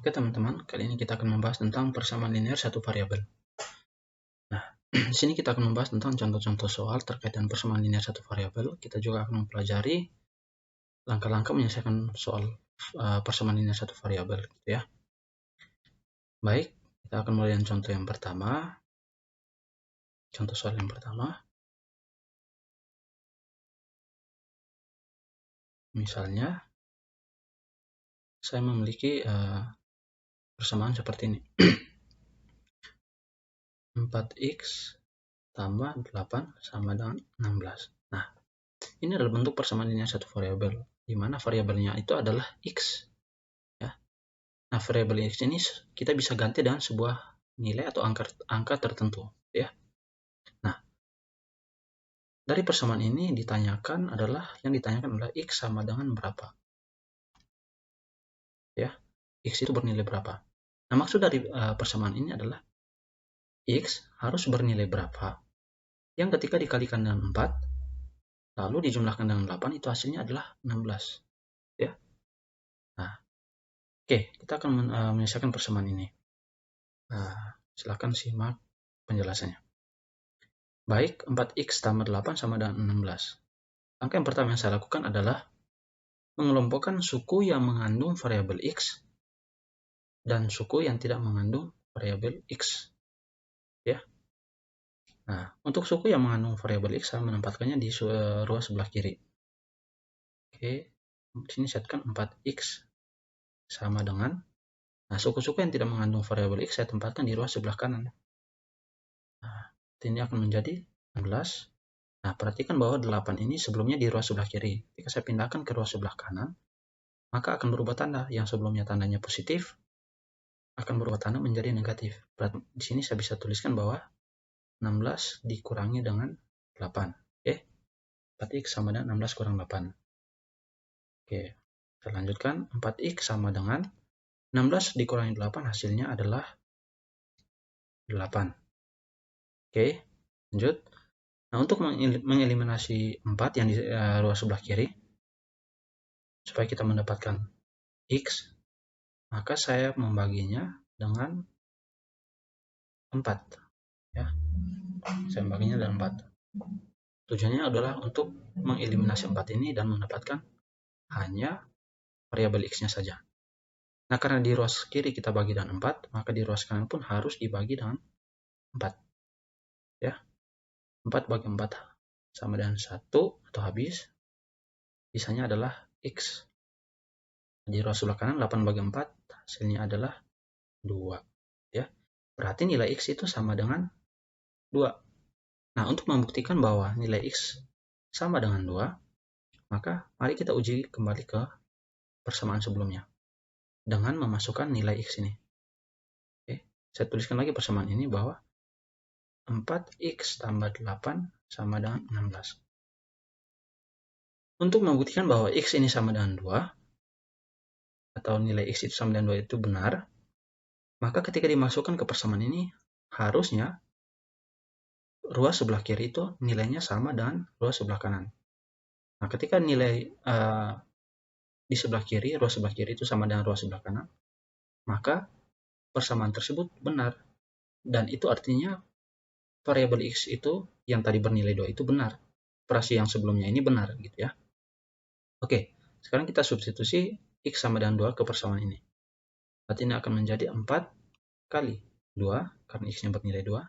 Oke teman-teman, kali ini kita akan membahas tentang persamaan linear satu variabel. Nah, di sini kita akan membahas tentang contoh-contoh soal terkait dengan persamaan linear satu variabel. Kita juga akan mempelajari langkah-langkah menyelesaikan soal persamaan linear satu variabel, gitu ya. Baik, kita akan mulai dengan contoh yang pertama. Contoh soal yang pertama. Misalnya, saya memiliki persamaan seperti ini. 4x tambah 8 sama dengan 16. Nah, ini adalah bentuk persamaan linear satu variabel, di mana variabelnya itu adalah x. Ya. Nah, variabel x ini kita bisa ganti dengan sebuah nilai atau angka tertentu. Ya. Nah, dari persamaan ini yang ditanyakan adalah x sama dengan berapa. Ya, x itu bernilai berapa. Nah, maksud dari persamaan ini adalah x harus bernilai berapa yang ketika dikalikan dengan 4, lalu dijumlahkan dengan 8, itu hasilnya adalah 16. Ya. Nah, oke, kita akan menyelesaikan persamaan ini. Silakan simak penjelasannya. Baik, 4x tambah 8 sama dengan 16. Langkah yang pertama yang saya lakukan adalah mengelompokkan suku yang mengandung variabel x dan suku yang tidak mengandung variabel x. Ya. Nah, untuk suku yang mengandung variabel x, saya menempatkannya di ruas sebelah kiri. Oke, di sini setkan 4x sama dengan, nah, suku-suku yang tidak mengandung variabel x saya tempatkan di ruas sebelah kanan. Nah, ini akan menjadi 16. Nah, perhatikan bahwa 8 ini sebelumnya di ruas sebelah kiri. Jika saya pindahkan ke ruas sebelah kanan, maka akan berubah tanda. Yang sebelumnya tandanya positif, akan berubah tanda menjadi negatif. Di sini saya bisa tuliskan bahwa 16 dikurangi dengan 8. Oke, 4x sama dengan 16 kurang 8. Oke, kita lanjutkan. 4x sama dengan 16 dikurangi 8, hasilnya adalah 8. Oke, lanjut. Nah, untuk mengeliminasi 4 yang di ruas sebelah kiri, supaya kita mendapatkan x, maka saya membaginya dengan 4. Ya. Saya membaginya dengan 4. Tujuannya adalah untuk mengeliminasi 4 ini dan mendapatkan hanya variabel x-nya saja. Nah, karena di ruas kiri kita bagi dengan 4, maka di ruas kanan pun harus dibagi dengan 4. Ya. 4 bagi 4 sama dengan 1 atau habis. Sisanya adalah x. Di ruas sebelah kanan 8 bagi 4 hasilnya adalah 2. Ya. Berarti nilai x itu sama dengan 2. Nah, untuk membuktikan bahwa nilai x sama dengan 2, maka mari kita uji kembali ke persamaan sebelumnya dengan memasukkan nilai x ini. Oke, saya tuliskan lagi persamaan ini bahwa 4x tambah 8 sama dengan 16. Untuk membuktikan bahwa x ini sama dengan 2, atau nilai x itu sama dengan 2 itu benar, maka ketika dimasukkan ke persamaan ini, harusnya ruas sebelah kiri itu nilainya sama dengan ruas sebelah kanan. Nah, ketika nilai di sebelah kiri, ruas sebelah kiri itu sama dengan ruas sebelah kanan, maka persamaan tersebut benar. Dan itu artinya variabel x itu yang tadi bernilai 2 itu benar. Operasi yang sebelumnya ini benar, gitu ya. Oke, sekarang kita substitusi x sama dengan 2 ke persamaan ini. Berarti ini akan menjadi 4 kali 2, karena x-nya bernilai 2,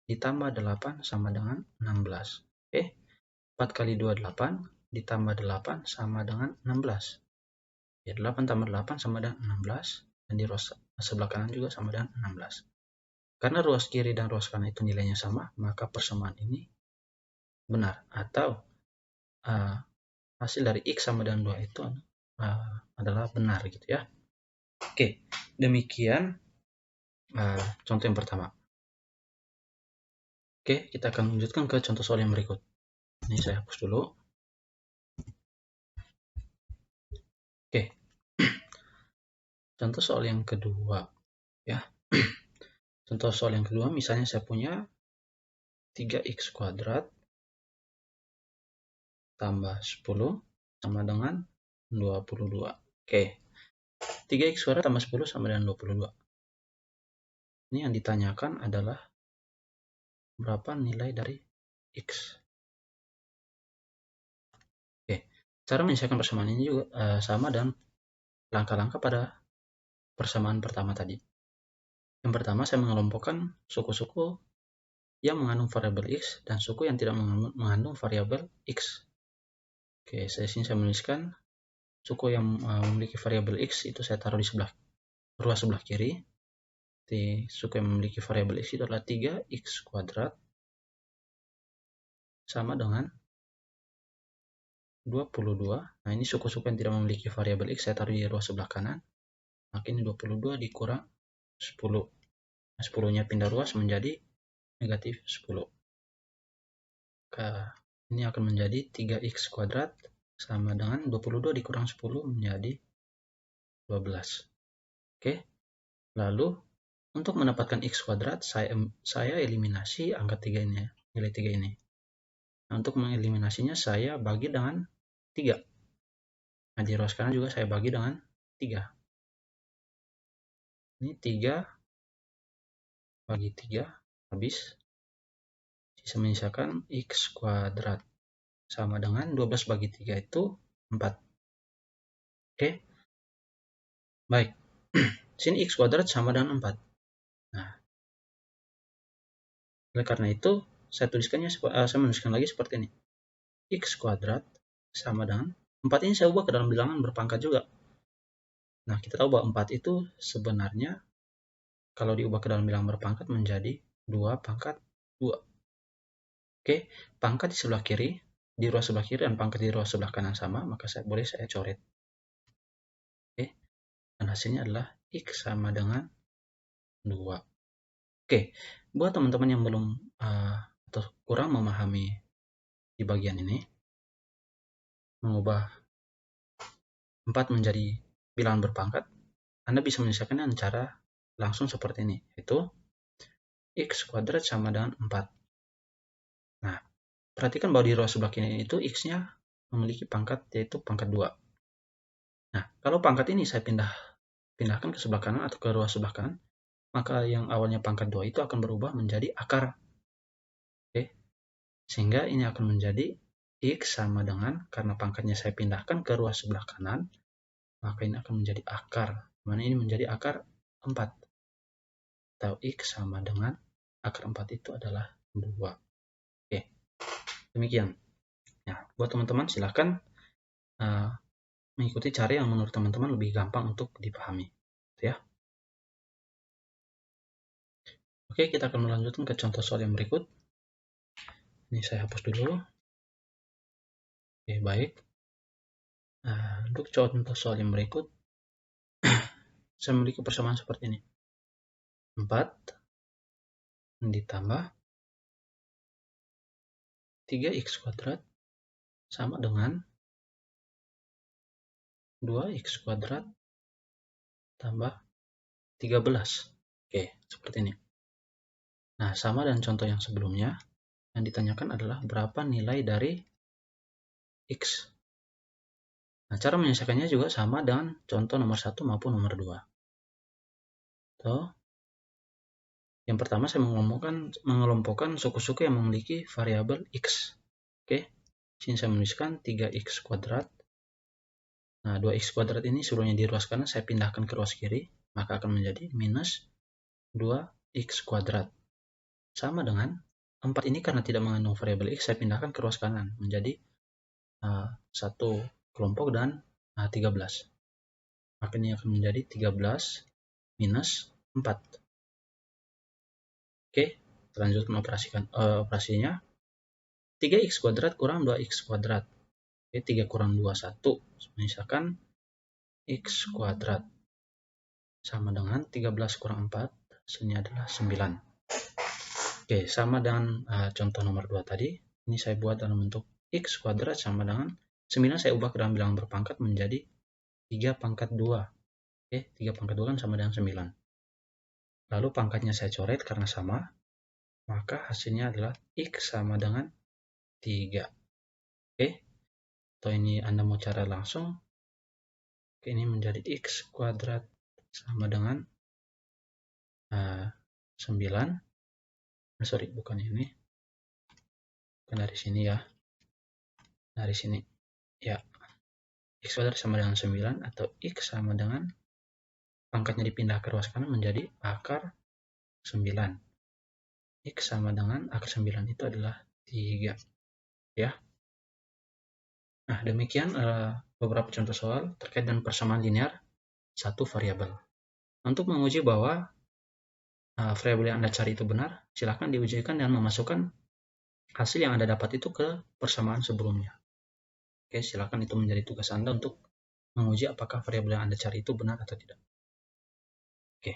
ditambah 8 sama dengan 16. Oke, 4 kali 2, 8, ditambah 8 sama dengan 16. Ya, 8 tambah 8 sama dengan 16, dan di ruas sebelah kanan juga sama dengan 16. Karena ruas kiri dan ruas kanan itu nilainya sama, maka persamaan ini benar. Atau hasil dari x sama dengan 2 itu adalah benar, gitu ya. Oke, demikian contoh yang pertama. Oke, kita akan lanjutkan ke contoh soal yang berikut. Ini saya hapus dulu. Oke, contoh soal yang kedua, ya. Contoh soal yang kedua, misalnya saya punya 3x kuadrat tambah 10 sama dengan 22. Oke, 3x kuadrat tambah 10 sama dengan 22. Ini yang ditanyakan adalah berapa nilai dari x. Oke, cara menyelesaikan persamaan ini juga sama dengan langkah-langkah pada persamaan pertama tadi. Yang pertama, saya mengelompokkan suku-suku yang mengandung variabel x dan suku yang tidak mengandung variabel x. Oke, saya menuliskan suku yang memiliki variabel x itu saya taruh di ruas sebelah kiri. Di suku yang memiliki variabel x itu adalah 3x kuadrat sama dengan 22. Nah, ini suku-suku yang tidak memiliki variabel x saya taruh di ruas sebelah kanan. Maka ini 22 dikurang 10. Nah, 10-nya pindah ruas menjadi negatif 10. Maka ini akan menjadi 3x kuadrat sama dengan 22 dikurang 10 menjadi 12. Oke. Lalu untuk mendapatkan x kuadrat saya eliminasi angka 3 ini, nilai 3 ini. Nah, untuk mengeliminasinya saya bagi dengan 3. Nah, di ruas kanan juga saya bagi dengan 3. Ini 3 bagi 3 habis. Sisa menyisakan x kuadrat sama dengan 12 bagi 3 itu 4. Oke. Baik. Sini x kuadrat sama dengan 4. Nah, oleh karena itu saya menuliskan lagi seperti ini. X kuadrat sama dengan 4 ini saya ubah ke dalam bilangan berpangkat juga. Nah, kita tahu bahwa 4 itu sebenarnya kalau diubah ke dalam bilangan berpangkat menjadi 2 pangkat 2. Oke, pangkat di sebelah kiri, di ruas sebelah kiri dan pangkat di ruas sebelah kanan sama, maka saya coret. Oke, dan hasilnya adalah x sama dengan 2. Oke, buat teman-teman yang belum atau kurang memahami di bagian ini, mengubah 4 menjadi bilangan berpangkat, Anda bisa menyelesaikannya dengan cara langsung seperti ini, yaitu x kuadrat sama dengan 4. Nah, perhatikan bahwa di ruas sebelah kiri itu x-nya memiliki pangkat, yaitu pangkat 2. Nah, kalau pangkat ini saya pindahkan ke sebelah kanan atau ke ruas sebelah kanan, maka yang awalnya pangkat 2 itu akan berubah menjadi akar. Oke, sehingga ini akan menjadi x sama dengan, karena pangkatnya saya pindahkan ke ruas sebelah kanan, maka ini akan menjadi akar. Mana ini menjadi akar 4. Atau x sama dengan akar 4 itu adalah 2. Oke, demikian. Nah, buat teman-teman silahkan mengikuti cara yang menurut teman-teman lebih gampang untuk dipahami. Ya. Oke, kita akan melanjutkan ke contoh soal yang berikut. Ini saya hapus dulu. Oke, baik. Nah, untuk contoh soal yang berikut, saya memiliki persamaan seperti ini. 4 ditambah 3x kuadrat sama dengan 2x kuadrat tambah 13. Oke, seperti ini. Nah, sama dengan contoh yang sebelumnya, yang ditanyakan adalah berapa nilai dari x. Nah, cara menyelesaikannya juga sama dengan contoh nomor 1 maupun nomor 2. Tuh. Yang pertama saya mengelompokkan suku-suku yang memiliki variabel x. Oke, sini saya menuliskan 3x kuadrat. Nah, 2x kuadrat ini sebelumnya di ruas kanan saya pindahkan ke ruas kiri, maka akan menjadi minus 2x kuadrat. Sama dengan 4 ini karena tidak mengandung variabel x, saya pindahkan ke ruas kanan menjadi satu kelompok dan 13. Maka ini akan menjadi 13 minus 4. Oke, lanjutkan operasinya. 3x kuadrat kurang 2x kuadrat. Oke, 3 kurang 2, 1. Misalkan x kuadrat sama dengan 13 kurang 4, hasilnya adalah 9. Oke, sama dengan contoh nomor 2 tadi. Ini saya buat dalam bentuk x kuadrat sama dengan 9 saya ubah ke dalam bilangan berpangkat menjadi 3 pangkat 2. Oke, 3 pangkat 2 kan sama dengan 9. Lalu pangkatnya saya coret karena sama, maka hasilnya adalah x sama dengan 3. Oke, atau ini Anda mau cara langsung, Oke, ini menjadi x kuadrat sama dengan 9. Sorry, bukan ini. Bukan dari sini ya. Dari sini. Ya. X kuadrat sama dengan 9 atau x sama dengan pangkatnya dipindah ke ruas kanan menjadi akar 9. X sama dengan akar 9 itu adalah 3. Ya. Nah, demikian beberapa contoh soal terkait dengan persamaan linear satu variabel. Untuk menguji bahwa variabel yang Anda cari itu benar, silakan diujikan dan memasukkan hasil yang Anda dapat itu ke persamaan sebelumnya. Oke, silakan itu menjadi tugas Anda untuk menguji apakah variabel yang Anda cari itu benar atau tidak. Oke.